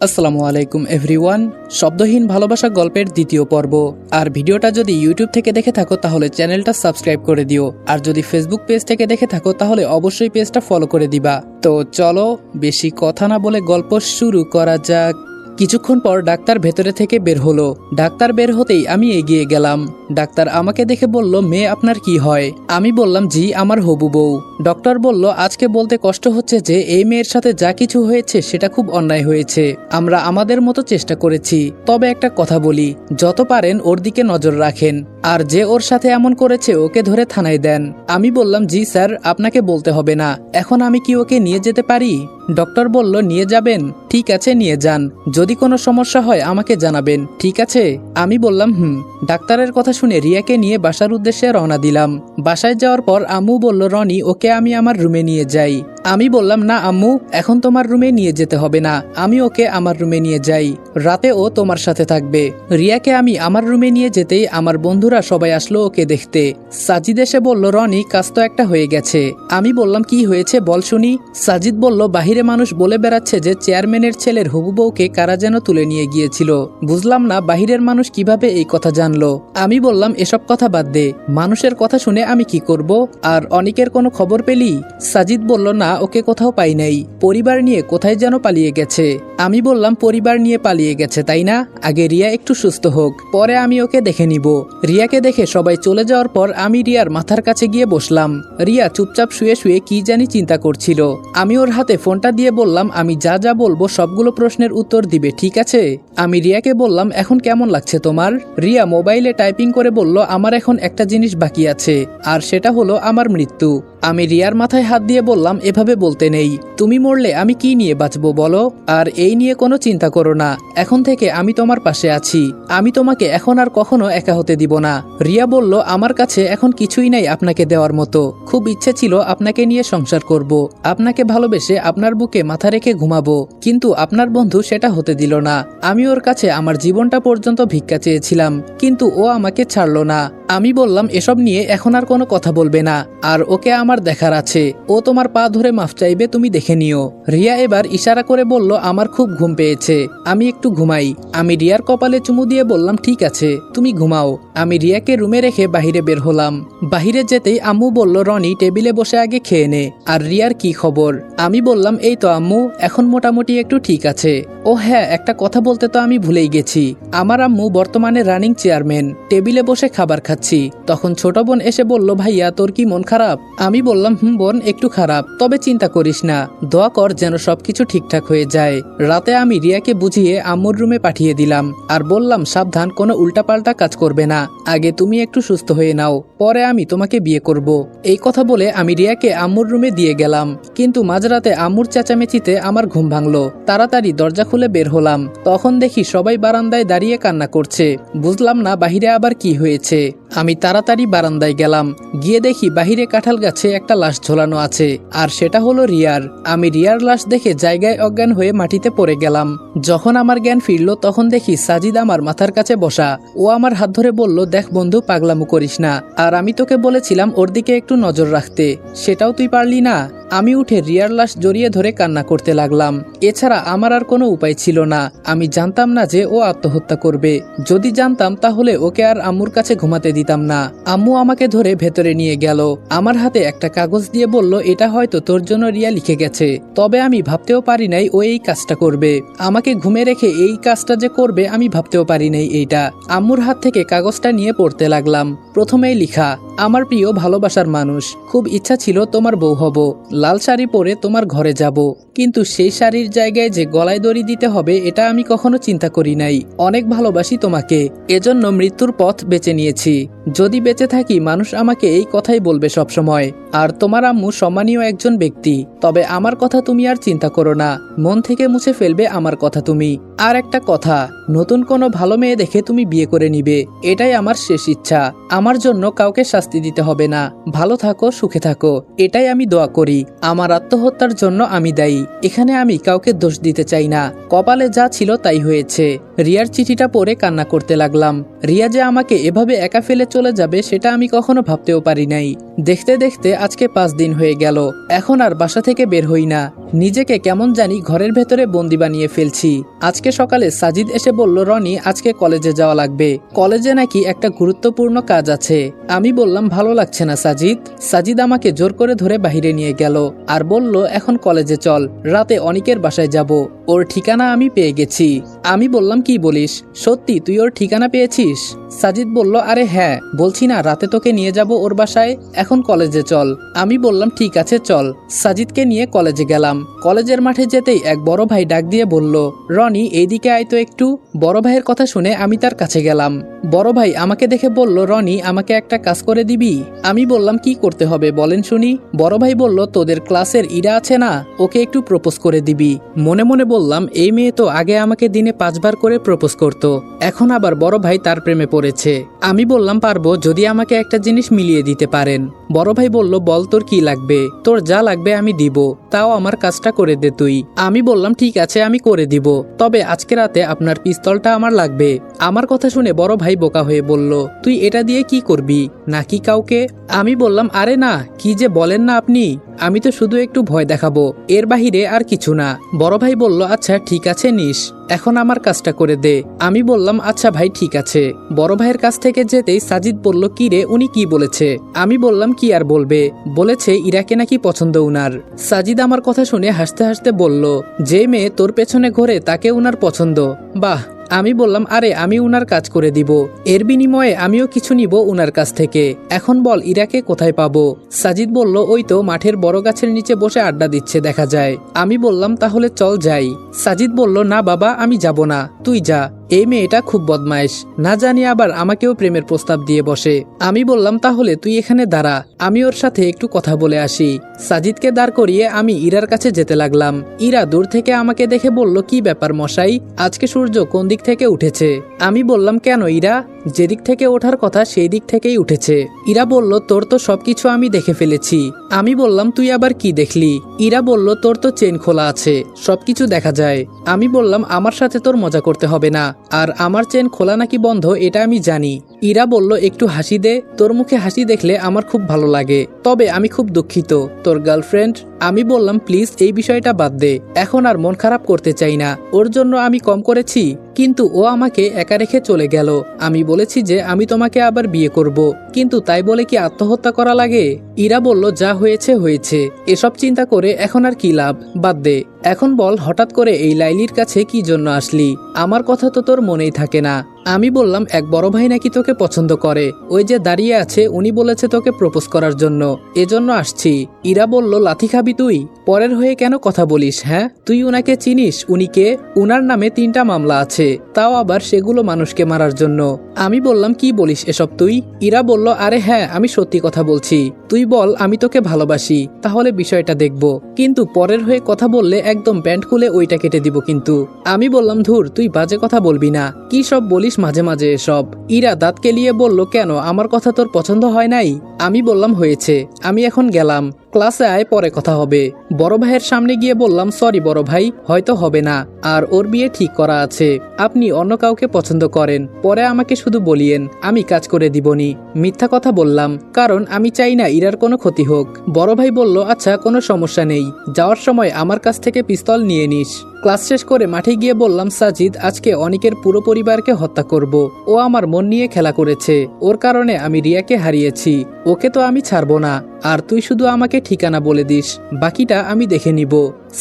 আসসালামু আলাইকুম এভরিওয়ান। শব্দহীন ভালোবাসা গল্পের দ্বিতীয় পর্ব। আর ভিডিওটা যদি ইউটিউব থেকে দেখে থাকো তাহলে চ্যানেলটা সাবস্ক্রাইব করে দিও, আর যদি ফেসবুক পেজ থেকে দেখে থাকো তাহলে অবশ্যই পেজটা ফলো করে দিবা। তো চলো বেশি কথা না বলে গল্প শুরু করা যাক। কিছুক্ষণ পর ডাক্তার ভেতরে থেকে বের হলো। ডাক্তার বের হতেই আমি এগিয়ে গেলাম। ডাক্তার আমাকে দেখে বলল, মেয়ে আপনার কি হয়? আমি বললাম, জি আমার হবু বউ। ডক্টর বলল, আজকে বলতে কষ্ট হচ্ছে যে এই মেয়ের সাথে যা কিছু হয়েছে সেটা খুব অন্যায় হয়েছে। আমরা আমাদের মতো চেষ্টা করেছি, তবে একটা কথা বলি, যত পারেন ওর দিকে নজর রাখেন, আর যে ওর সাথে এমন করেছে ওকে ধরে থানায় দেন। আমি বললাম, জি স্যার, আপনাকে বলতে হবে না। এখন আমি কি ওকে নিয়ে যেতে পারি? ডক্টর বলল, নিয়ে যাবেন? ঠিক আছে, নিয়ে যান। যদি কোনো সমস্যা হয় আমাকে জানাবেন, ঠিক আছে? আমি বললাম, ডাক্তারের কথা শুনে রিয়াকে নিয়ে বাসার উদ্দেশ্যে রওনা দিলাম। বাসায় যাওয়ার পর আম্মু বলল, রনি, ওকে আমি আমার রুমে নিয়ে যাই। আমি বললাম, না আম্মু, এখন তোমার রুমে নিয়ে যেতে হবে না, আমি ওকে আমার রুমে নিয়ে যাই, রাতে ও তোমার সাথে থাকবে। রিয়াকে আমি আমার রুমে নিয়ে যেতেই আমার বন্ধুরা সবাই আসলো ওকে দেখতে। সাজিদ এসে বলল, রনি, কাজ তো একটা হয়ে গেছে। আমি বললাম, কি হয়েছে বল শুনি। সাজিদ বলল, বাহিরে মানুষ বলে বেড়াচ্ছে যে চেয়ারম্যানের ছেলের হবু বউকে কারা যেন তুলে নিয়ে গিয়েছিল। বুঝলাম না বাহিরের মানুষ কিভাবে এই কথা জানলো। আমি বললাম, এসব কথা বাদ দে, মানুষের কথা শুনে আমি কি করব? আর অনিকের কোনো খবর পেলি? সাজিদ বলল, না, ওকে কোথাও পাই নাই, পরিবার নিয়ে কোথায় যেন পালিয়ে গেছে। আমি বললাম, পরিবার নিয়ে পালিয়ে গেছে তাই না? আগে রিয়া একটু সুস্থ হোক, পরে আমি ওকে দেখে নিব। রিয়াকে দেখে সবাই চলে যাওয়ার পর আমি রিয়ার মাথার কাছে গিয়ে বসলাম। রিয়া চুপচাপ শুয়ে শুয়ে কি জানি চিন্তা করছিল। আমি ওর হাতে ফোনটা দিয়ে বললাম, আমি যা যা বলবো সবগুলো প্রশ্নের উত্তর দিবে, ঠিক আছে? আমি রিয়াকে বললাম, এখন কেমন লাগছে তোমার? রিয়া মোবাইলে টাইপিং করে বলল, আমার এখন একটা জিনিস বাকি আছে, আর সেটা হলো আমার মৃত্যু। আমি রিয়ার মাথায় হাত দিয়ে বললাম, এভাবে বলতে নেই, তুমি মরলে আমি কি নিয়ে বাঁচবো বলো? আর এই নিয়ে কোনো চিন্তা করো না, এখন থেকে আমি তোমার পাশে আছি, আমি তোমাকে এখন আর কখনো একা হতে দিব না। রিয়া বলল, আমার কাছে এখন কিছুই নাই আপনাকে দেওয়ার মতো, খুব ইচ্ছে ছিল আপনাকে নিয়ে সংসার করব, আপনাকে ভালোবেসে আপনার বুকে মাথা রেখে ঘুমাবো, কিন্তু আপনার বন্ধু সেটা হতে দিল না। আমি ওর কাছে আমার জীবনটা পর্যন্ত ভিক্ষা চেয়েছিলাম, কিন্তু ও আমাকে ছাড়লো না। আমি বললাম, এসব নিয়ে এখন আর কোনো কথা বলবে না, আর ওকে আমার দেখার আছে, ও তোমার পা ধরে মাফ চাইবে, তুমি দেখে নিও। রিয়া এবার ইশারা করে বলল, আমার খুব ঘুম পেয়েছে, আমি একটু ঘুমাই। আমি রিয়ার কপালে চুমু দিয়ে বললাম, ঠিক আছে, তুমি ঘুমাও। আমি রিয়াকে রুমে রেখে বাহিরে বের হলাম। বাহিরে যেতেই আম্মু বলল, রনি, টেবিলে বসে আগে খেয়ে নে। আর রিয়ার কি খবর? আমি বললাম, এই তো আম্মু, এখন মোটামুটি একটু ঠিক আছে। ও হ্যাঁ, একটা কথা বলতে তো আমি ভুলেই গেছি, আমার আম্মু বর্তমানে রানিং চেয়ারম্যান, টেবিলে বসে খাবার খাচ্ছি। তখন ছোট বোন এসে বলল, ভাইয়া তোর কি মন খারাপ? আমি বললাম, বোন, একটু খারাপ, তবে চিন্তা করিস না, দোয়া কর যেন সবকিছু ঠিকঠাক হয়ে যায়। রাতে আমি রিয়াকে বুঝিয়ে আম্মুর রুমে পাঠিয়ে দিলাম, আর বললাম, সাবধান, কোনো উল্টাপাল্টা কাজ করবে না, আগে তুমি একটু সুস্থ হয়ে নাও, পরে আমি তোমাকে বিয়ে করব। এই কথা বলে আমি রিয়াকে আম্মুর রুমে দিয়ে গেলাম, কিন্তু মাঝরাতে আম্মুর চেঁচামেচিতে আমার ঘুম ভাঙলো। তাড়াতাড়ি দরজা খুলে বের হলাম, তখন দেখি সবাই বারান্দায় দাঁড়িয়ে কান্না করছে। বুঝলাম না বাহিরে আবার কি হয়েছে। আমি তাড়াতাড়ি বারান্দায় গেলাম, গিয়ে দেখি বাহিরে কাঁঠাল গাছে একটা লাশ ঝোলানো আছে, আর সেটা হলো রিয়ার। আমি রিয়ার লাশ দেখে জায়গায় অজ্ঞান হয়ে মাটিতে পড়ে গেলাম। যখন আমার জ্ঞান ফিরল তখন দেখি সাজিদ আমার মাথার কাছে বসা। ও আমার হাত ধরে বলল, দেখ বন্ধু, পাগলামো করিস না, আর আমি তোকে বলেছিলাম ওর দিকে একটু নজর রাখতে, সেটাও তুই পারলি না। আমি উঠে রিয়ার লাশ জড়িয়ে ধরে কান্না করতে লাগলাম। এছাড়া আমার আর কোনো উপায় ছিল না। আমি জানতাম না যে ও আত্মহত্যা করবে, যদি জানতাম তাহলে ওকে আর আম্মুর কাছে ঘুমাতে দিতাম না। আম্মু আমাকে ধরে ভেতরে নিয়ে গেল, আমার হাতে একটা কাগজ দিয়ে বলল, এটা হয়তো তোর জন্য রিয়া লিখে গেছে, তবে আমি ভাবতেও পারি নাই ও এই কাজটা করবে, আমাকে ঘুমে রেখে এই কাজটা যে করবে আমি ভাবতেও পারি নাই এইটা। আম্মুর হাত থেকে কাগজটা নিয়ে পড়তে লাগলাম। প্রথমেই লিখা, আমার প্রিয় ভালোবাসার মানুষ, খুব ইচ্ছা ছিল তোমার বউ হব, লাল শাড়ি পরে তোমার ঘরে যাব, কিন্তু সেই শাড়ির জায়গায় যে গলায় দড়ি দিতে হবে এটা আমি কখনো চিন্তা করি নাই। অনেক ভালোবাসি তোমাকে, এজন্য মৃত্যুর পথ বেছে নিয়েছি। যদি বেঁচে থাকি মানুষ আমাকে এই কথাই বলবে সব সময়। আর তোমার আম্মু সম্মানীয় একজন ব্যক্তি, তবে আমার কথা তুমি আর চিন্তা করো না, মন থেকে মুছে ফেলবে আমার কথা তুমি। আর একটা কথা, নতুন কোনো ভালো মেয়ে দেখে তুমি বিয়ে করে নিবে, এটাই আমার শেষ ইচ্ছা। আমার জন্য কাউকে শাস্তি দিতে হবে না, ভালো থাকো, সুখে থাকো, এটাই আমি দোয়া করি। আমার আত্মহত্যার জন্য আমি দায়ী, এখানে আমি কাউকে দোষ দিতে চাই না, কপালে যা ছিল তাই হয়েছে। রিয়ার চিঠিটা পড়ে কান্না করতে লাগলাম। রিয়া যে আমাকে এভাবে একা ফেলে চলে যাবে সেটা আমি কখনো ভাবতেও পারি নাই। দেখতে দেখতে আজকে 5 দিন হয়ে গেল, এখন আর বাসা থেকে বের হই না। নিজেকে কেমন জানি ঘরের ভেতরে বন্দি বানিয়ে ফেলছি। আজকে সকালে সাজিদ এসে বলল, রনি আজকে কলেজে যাওয়া লাগবে, কলেজে নাকি একটা গুরুত্বপূর্ণ কাজ আছে। আমি বললাম ভালো লাগছে না সাজিদ। সাজিদ আমাকে জোর করে ধরে বাহিরে নিয়ে গেল আর বলল, এখন কলেজে চল, রাতে অনিকের বাসায় যাব, ওর ঠিকানা আমি পেয়ে গেছি। আমি বললাম কি বলিস, সত্যি তুই ওর ঠিকানা পেয়েছিস? সাজিদ বলল, আরে হ্যাঁ, বলছি না রাতে তোকে নিয়ে যাব ওর বাসায়, এখন কলেজে চল। আমি বললাম ঠিক আছে চল। সাজিদকে নিয়ে কলেজে গেলাম। কলেজের মাঠে যেতেই এক বড় ভাই ডাক দিয়ে বলল, রনি এইদিকে আয় তো একটু। বড় ভাইয়ের কথা শুনে আমি তার কাছে গেলাম। বড় ভাই আমাকে দেখে বলল, রনি আমাকে একটা কাজ করে দিবি? আমি বললাম কি করতে হবে বলেন শুনি। বড় ভাই বলল, তোদের ক্লাসের ইরা আছে না, ওকে একটু প্রপোজ করে দিবি। মনে মনে বললাম, এই মেয়ে তো আগে আমাকে দিনে 5 বার করে প্রপোজ করত, এখন আবার বড় ভাই তার প্রেমে পড়েছে। আমি বললাম পারবো, যদি আমাকে একটা জিনিস মিলিয়ে দিতে পারেন। বড় ভাই বলল, বল তোর কি লাগবে? তোর যা লাগবে আমি দিব, তাও আমার কাজটা করে দে তুই। আমি বললাম ঠিক আছে আমি করে দিব, তবে আজকে রাতে আপনার পিস্তলটা আমার লাগবে। আমার কথা শুনে বড় ভাই বোকা হয়ে বলল, তুই এটা দিয়ে কি করবি নাকি কাউকে? আমি বললাম, আরে না, কি যে বলেন না আপনি, আমি তো শুধু একটু ভয় দেখাবো, এর বাহিরে আর কিছু না। বড় ভাই বলল, আচ্ছা ঠিক আছে নিস, এখন আমার কাজটা করে দে। আমি বললাম আচ্ছা ভাই ঠিক আছে। বড় ভাইয়ের কাছ থেকে যেতেই সাজিদ বলল, কি রে উনি কি বলেছে? আমি বললাম কি আর বলবে, বলেছে ইরাকে নাকি পছন্দ উনার। সাজিদ আমার কথা শুনে হাসতে হাসতে বলল, যে মেয়ে তোর পেছনে ঘোরে তাকে উনার পছন্দ, বাহ। আমি বললাম, আরে আমি উনার কাজ করে দিব, এর বিনিময়ে আমিও কিছু নিব উনার কাছ থেকে। এখন বল ইরাকে কোথায় পাবো? সাজিদ বলল, ওই তো মাঠের বড় গাছের নিচে বসে আড্ডা দিচ্ছে দেখা যায়। আমি বললাম তাহলে চল যাই। সাজিদ বলল, না বাবা আমি যাব না, তুই যা, এই মেয়েটা খুব বদমাইশ, না জানি আবার আমাকেও প্রেমের প্রস্তাব দিয়ে বসে। আমি বললাম তাহলে তুই এখানে দাঁড়া, আমি ওর সাথে একটু কথা বলে আসি। সাজিদকে দাঁড় করিয়ে আমি ইরার কাছে যেতে লাগলাম। ইরা দূর থেকে আমাকে দেখে বলল, কি ব্যাপার মশাই, আজকে সূর্য কোন দিক থেকে উঠেছে? আমি বললাম, কেন ইরা, যেদিক থেকে ওঠার কথা সেই দিক থেকেই উঠেছে। ইরা বলল, তোর তো সবকিছু আমি দেখে ফেলেছি। আমি বললাম, তুই আবার কি দেখলি? ইরা বলল, তোর তো চেন খোলা আছে, সবকিছু দেখা যায়। আমি বললাম, আমার সাথে তোর মজা করতে হবে না, আর আমার চেন খোলা নাকি বন্ধ এটা আমি জানি। ইরা বলল, একটু হাসি দে, তোর মুখে হাসি দেখলে আমার খুব ভালো লাগে, তবে আমি খুব দুঃখিত, তোর গার্লফ্রেন্ড। আমি বললাম, প্লিজ এই বিষয়টা বাদ দে, এখন আর মন খারাপ করতে চাই না, ওর জন্য আমি কম করেছি, কিন্তু ও আমাকে একা রেখে চলে গেল। আমি বলেছি যে আমি তোমাকে আবার বিয়ে করব, কিন্তু তাই বলে কি আত্মহত্যা করা লাগে? ইরা বলল, যা হয়েছে হয়েছে, এসব চিন্তা করে এখন আর কি লাভ, বাদ দে। এখন বল হঠাৎ করে এই লাইলির কাছে কি জন্য আসলি? আমার কথা তো তোর মনেই থাকে না। আমি বললাম, এক বড় ভাই নাকি তোকে পছন্দ করে, ওই যে দাঁড়িয়ে আছে উনি বলেছে তোকে প্রপোজ করার জন্য, এজন্য আসছি। ইরা বলল, লাথি খাবি তুই? পরের হয়ে কেন কথা বলিস? হ্যাঁ তুই উনাকে চিনিস? উনি কে? উনার নামে 3টা মামলা আছে, তাও আবার সেগুলো মানুষকে মারার জন্য। আমি বললাম, কি বলিস এসব তুই? ইরা বলল, আরে হ্যাঁ আমি সত্যি কথা বলছি, তুই বল আমি তোকে ভালোবাসি, তাহলে বিষয়টা দেখব, কিন্তু পরের হয়ে কথা বললে একদম প্যান্ট খুলে ওইটা কেটে দিব কিন্তু। আমি বললাম, ধুর তুই বাজে কথা বলবি না, কি সব বলিস মাঝে মাঝে এসব। ইরা দাঁত কেলিয়ে বলল, কেন আমার কথা তোর পছন্দ হয় নাই? আমি বললাম, হয়েছে, আমি এখন গেলাম, ক্লাসে আয় পরে কথা হবে। বড় ভাইয়ের সামনে গিয়ে বললাম, সরি বড় ভাই, হয়তো হবে না, আর ওর বিয়ে ঠিক করা আছে, আপনি অন্য কাউকে পছন্দ করেন, পরে আমাকে শুধু বলিয়েন, আমি কাজ করে দিবনি। মিথ্যা কথা বললাম, কারণ আমি চাই না ইরার কোনো ক্ষতি হোক। বড় ভাই বলল, আচ্ছা কোনো সমস্যা নেই, যাওয়ার সময় আমার কাছ থেকে পিস্তল নিয়ে নিস। ক্লাস শেষ করে মাঠে গিয়ে বললাম, সাজিদ আজকে অনিকের পুরো পরিবারকে হত্যা করব, ও আমার মন নিয়ে খেলা করেছে, ওর কারণে আমি রিয়াকে হারিয়েছি, ওকে তো আমি ছাড়বো না, আর তুই শুধু আমাকে ঠিকানা বলে দিস, বাকিটা আমি দেখে নিব।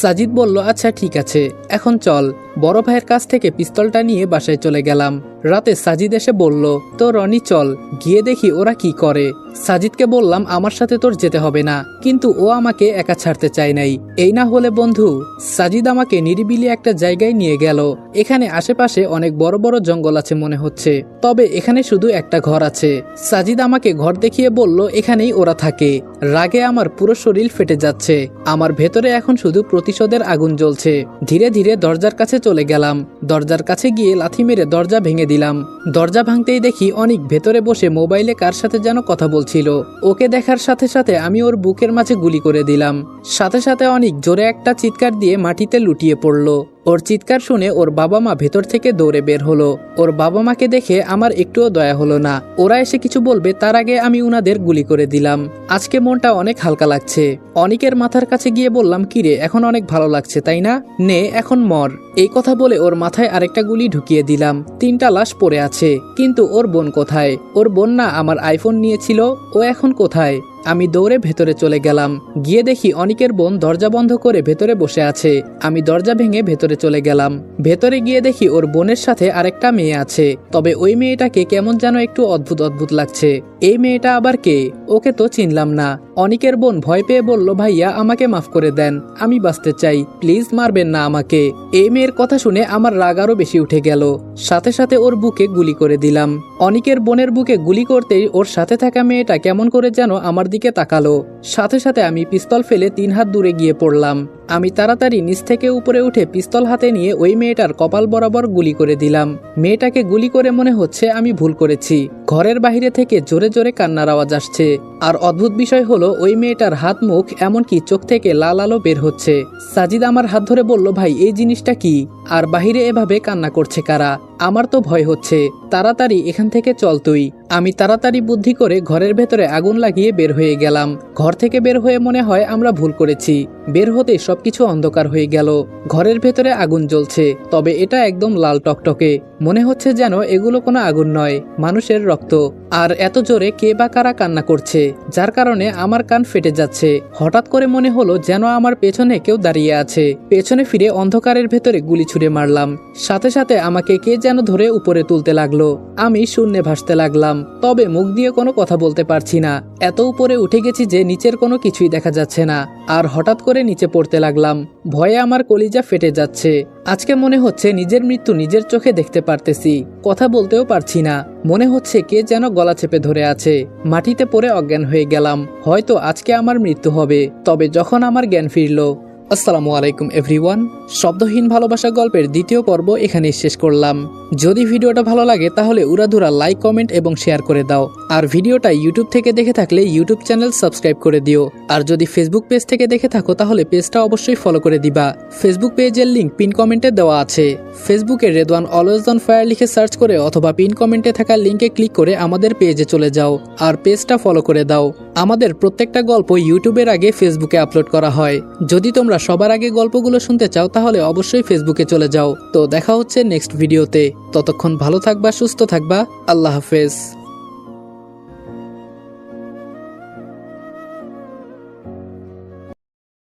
সাজিদ বলল, আচ্ছা ঠিক আছে, এখন চল। বড় ভাইয়ের কাছ থেকে পিস্তলটা নিয়ে বাসায় চলে গেলাম। রাতে সাজিদ এসে বলল, তো রনি চল গিয়ে দেখি ওরা কি করে। সাজিদকে বললাম, আমার সাথে তোর যেতে হবে না, কিন্তু ও আমাকে একা ছাড়তে চায় নাই, এই না হলে বন্ধু। সাজিদ আমাকে নিরিবিলি একটা জায়গায় নিয়ে গেল। এখানে আশেপাশে অনেক বড় বড় জঙ্গল আছে মনে হচ্ছে, তবে এখানে শুধু একটা ঘর আছে। সাজিদ আমাকে ঘর দেখিয়ে বলল, এখানেই ওরা থাকে। রাগে আমার পুরো শরীর ফেটে যাচ্ছে, আমার ভেতরে এখন শুধু প্রতিশোধের আগুন জ্বলছে। ধীরে ধীরে দরজার কাছে চলে গেলাম। দরজার কাছে গিয়ে লাথি মেরে দরজা ভেঙে দিলাম। দরজা ভাঙতেই দেখি অনেক ভেতরে বসে মোবাইলে কার সাথে যেন কথা বলছিল। ওকে দেখার সাথে সাথে আমি ওর বুকের মাঝে গুলি করে দিলাম। সাথে সাথে অনেক জোরে একটা চিৎকার দিয়ে মাটিতে লুটিয়ে পড়ল। ওর চিৎকার শুনে ওর বাবা মা ভেতর থেকে দৌড়ে বের হলো। ওর বাবা মাকে দেখে আমার একটুও দয়া হলো না। ওরা এসে কিছু বলবে তার আগে আমি উনাদের গুলি করে দিলাম। আজকে মনটা অনেক হালকা লাগছে। অনিকের মাথার কাছে গিয়ে বললাম, কিরে এখন অনেক ভালো লাগছে তাই না? নে এখন মর। এই কথা বলে ওর মাথায় আরেকটা গুলি ঢুকিয়ে দিলাম। 3টা লাশ পড়ে আছে, কিন্তু ওর বোন কোথায়? ওর বোন না আমার আইফোন নিয়েছিল, ও এখন কোথায়? আমি দৌড়ে ভেতরে চলে গেলাম। গিয়ে দেখি অনিকের বোন দরজা বন্ধ করে ভেতরে বসে আছে। আমি দরজা ভেঙে ভেতরে চলে গেলাম। ভেতরে গিয়ে দেখি ওর বোনের সাথে আরেকটা মেয়ে আছে, তবে ওই মেয়েটাকে কেমন যেন একটু অদ্ভুত অদ্ভুত লাগছে। এই মেয়েটা আবার কে? ওকে তো চিনলাম না। অনিকের বোন ভয় পেয়ে বলল, ভাইয়া আমাকে মাফ করে দেন, আমি বাঁচতে চাই, প্লিজ মারবেন না আমাকে। এই মেয়ের কথা শুনে আমার রাগ আরো বেশি উঠে গেল। সাথে সাথে ওর বুকে গুলি করে দিলাম। অনিকের বোনের বুকে গুলি করতেই ওর সাথে থাকা মেয়েটা কেমন করে যেন আমার দিকে তাকালো। সাথে সাথে আমি পিস্তল ফেলে 3 হাত দূরে গিয়ে পড়লাম। আমি তাড়াতাড়ি নিচ থেকে উপরে উঠে পিস্তল হাতে নিয়ে ওই মেয়েটার কপাল বরাবর গুলি করে দিলাম। মেয়েটাকে গুলি করে মনে হচ্ছে আমি ভুল করেছি। ঘরের বাইরে থেকে জোরে জোরে কান্নার আওয়াজ আসছে। আর অদ্ভুত বিষয় হলো ওই মেয়েটার হাত মুখ এমনকি চোখ থেকে লাল আলো বের হচ্ছে। সাজিদ আমার হাত ধরে বলল, ভাই এই জিনিসটা কি? আর বাহিরে এভাবে কান্না করছে কারা? আমার তো ভয় হচ্ছে, তাড়াতাড়ি এখান থেকে চল তুই। আমি তাড়াতাড়ি বুদ্ধি করে ঘরের ভেতরে আগুন লাগিয়ে বের হয়ে গেলাম। ঘর থেকে বের হয়ে মনে হয় আমরা ভুল করেছি। বের হতে সবকিছু অন্ধকার হয়ে গেল। ঘরের ভেতরে আগুন জ্বলছে, তবে এটা একদম লাল টকটকে। মনে হচ্ছে যেন এগুলো কোনো আগুন নয়, মানুষের রক্ত। আর এত জোরে কে বা কারা কান্না করছে, যার কারণে আমার কান ফেটে যাচ্ছে। হঠাৎ করে মনে হলো যেন আমার পেছনে কেউ দাঁড়িয়ে আছে। পেছনে ফিরে অন্ধকারের ভেতরে গুলি ছুড়ে মারলাম। সাথে সাথে আমাকে কে যেন ধরে উপরে তুলতে লাগলো। আমি শূন্যে ভাসতে লাগলাম, তবে মুখ দিয়ে কোনো কথা বলতে পারছি না। এত উপরে উঠে গেছি যে নিচের কোনো কিছুই দেখা যাচ্ছে না। আর হঠাৎ করে নিচে পড়তে লাগলাম। ভয়ে আমার কলিজা ফেটে যাচ্ছে। আজকে মনে হচ্ছে নিজের মৃত্যু নিজের চোখে দেখতে পারতেছি। কথা বলতেও পারছি না। মনে হচ্ছে কে যেন গলা চেপে ধরে আছে। মাটিতে পড়ে অজ্ঞান হয়ে গেলাম। হয়তো আজকে আমার মৃত্যু হবে। তবে যখন আমার জ্ঞান ফিরল। আসসালামু আলাইকুম এভরিওয়ান। শব্দহীন ভালোবাসা গল্পের 2য় পর্ব এখানেই শেষ করলাম। যদি ভিডিওটা ভালো লাগে তাহলে উড়াধুরা লাইক, কমেন্ট এবং শেয়ার করে দাও। আর ভিডিওটা ইউটিউব থেকে দেখে থাকলে ইউটিউব চ্যানেল সাবস্ক্রাইব করে দিও। আর যদি ফেসবুক পেজ থেকে দেখে থাকো তাহলে পেজটা অবশ্যই ফলো করে দিবা। ফেসবুক পেজের লিংক পিন কমেন্টে দেওয়া আছে। ফেসবুকে রেদওয়ান অলওয়েজ অন ফায়ার লিখে সার্চ করে অথবা পিন কমেন্টে থাকা লিংকে ক্লিক করে আমাদের পেজে চলে যাও আর পেজটা ফলো করে দাও। আমাদের প্রত্যেকটা গল্প ইউটিউবের আগে ফেসবুকে আপলোড করা হয়। যদি তোমরা সবার আগে গল্পগুলো শুনতে চাও তাহলে অবশ্যই ফেসবুকে চলে যাও। তো দেখা হচ্ছে নেক্সট ভিডিওতে। ততক্ষণ ভালো থাকবা, সুস্থ থাকবা। আল্লাহ হাফেজ।